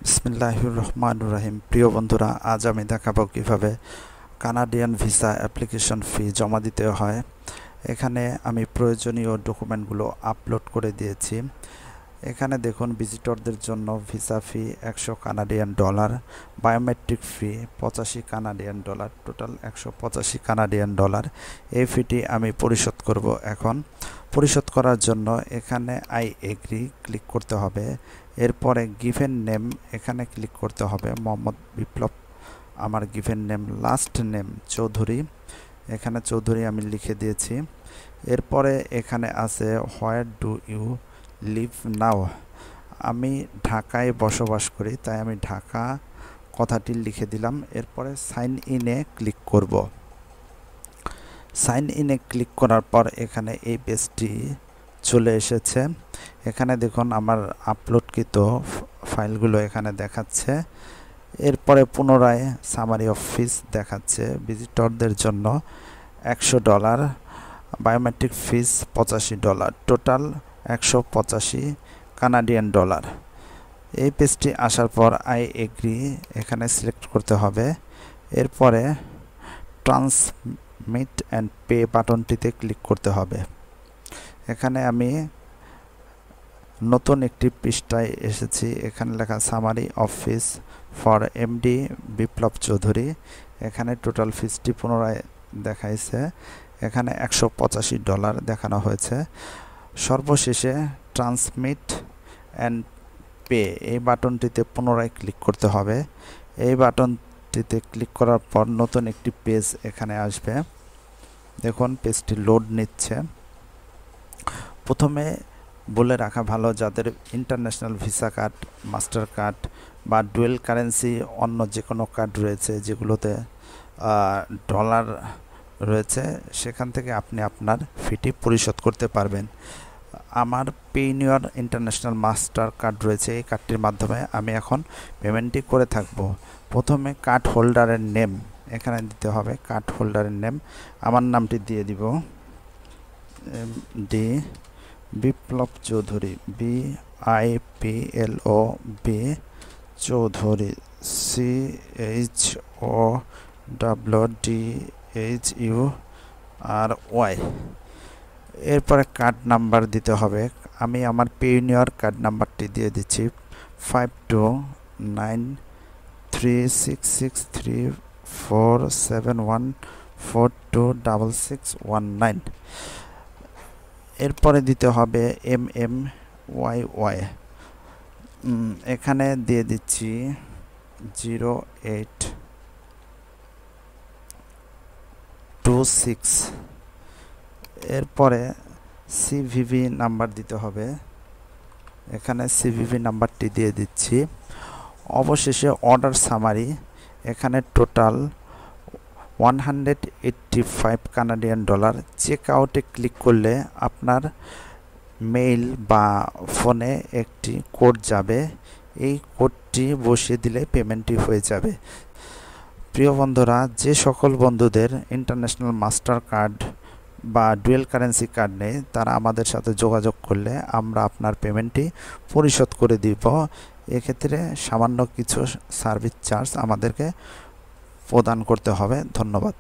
বিসমিল্লাহির রহমানির রহিম। প্রিয় বন্ধুরা, আজ আমি দেখাবো কিভাবে কানাডিয়ান ভিসা অ্যাপ্লিকেশন ফি জমা দিতে হয়। এখানে আমি প্রয়োজনীয় ডকুমেন্টগুলো আপলোড করে দিয়েছি। এখানে দেখুন, ভিজিটরদের জন্য visa fee 100 Canadian dollar, biometric fee 85 Canadian dollar, total 185 Canadian dollar. এই ফিটি আমি পরিশোধ করব। এখন পরিশোধ করার জন্য এখানে আই এগ্রি ক্লিক করতে হবে। এরপরে গিভেন নেম এখানে ক্লিক করতে হবে। মোহাম্মদ বিপ্লব আমার given name, last name Chowdhury, এখানে চৌধুরী আমি লিখে দিয়েছি। এরপরে এখানে আছে হোয়ার ডু ইউ লিভ নাও, আমি ঢাকায় বসবাস করি, তাই আমি ঢাকা কথাটি লিখে দিলাম। এরপরে সাইন ইনে ক্লিক করব। সাইন ইনে ক্লিক করার পর এখানে এই পেজটি চলে এসেছে। এখানে দেখুন আমার আপলোডকৃত ফাইলগুলো এখানে দেখাচ্ছে। এরপরে পুনরায় সামারি অফ ফিস দেখাচ্ছে। ভিজিটরদের জন্য $100, বায়োমেট্রিক ফিস $85, টোটাল 185 কানাডিয়ান ডলার। এই পেজটি আসার পর আই এগ্রি এখানে সিলেক্ট করতে হবে। এরপরে ট্রান্সমিট অ্যান্ড পে বাটনটিতে ক্লিক করতে হবে। এখানে আমি নতুন একটি পৃষ্ঠায় এসেছি। এখানে লেখা summary of fees for MD Biplab Chowdhury. এখানে টোটাল ফিসটি পুনরায় দেখাইছে। এখানে $185 দেখানো হয়েছে। সর্বশেষে ট্রান্সমিট অ্যান্ড পে এই বাটনটিতে পুনরায় ক্লিক করতে হবে। এই বাটনটিতে ক্লিক করার পর নতুন একটি পেজ এখানে আসবে। দেখুন, পেজটি লোড নিচ্ছে। প্রথমে বলে রাখা ভালো, যাদের international visa card, master card বা ডুয়েল কারেন্সি অন্য যে কোনো কার্ড রয়েছে যেগুলোতে ডলার রয়েছে, সেখান থেকে আপনি আপনার ফিটি পরিশোধ করতে পারবেন। আমার পেইনিয়র ইন্টারন্যাশনাল মাস্টার কার্ড রয়েছে, এই কার্ডটির মাধ্যমে আমি এখন পেমেন্টটি করে থাকব। প্রথমে কার্ড হোল্ডারের নেম এখানে দিতে হবে। কার্ড হোল্ডারের নেম আমার নামটি দিয়ে দিব, ডি বিপ্লব চৌধুরী, BIPLOB চৌধুরী, CHOWDHURY। এরপরে কার্ড নাম্বার দিতে হবে। আমি আমার পেইনিয়র কার্ড নাম্বারটি দিয়ে দিচ্ছি, 52936347142619। এরপরে দিতে হবে MMYY, এখানে দিয়ে দিচ্ছি 0826। এরপরে CVV নাম্বার দিতে হবে, এখানে CVV নাম্বারটি দিয়ে দিচ্ছি। অবশেষে অর্ডার সামারি, এখানে টোটাল 185 কানাডিয়ান ডলার। চেক আউটে ক্লিক করলে আপনার মেইল বা ফোনে একটি কোড যাবে। এই কোডটি বসিয়ে দিলে পেমেন্টটি হয়ে যাবে। প্রিয় বন্ধুরা, যে সকল বন্ধুদের ইন্টারন্যাশনাল মাস্টার কার্ড বা ডুয়েল কারেন্সি কার্ড নেই, তারা আমাদের সাথে যোগাযোগ করলে আমরা আপনার পেমেন্টটি পরিশোধ করে দিব। এক্ষেত্রে সামান্য কিছু সার্ভিস চার্জ আমাদেরকে প্রদান করতে হবে। ধন্যবাদ।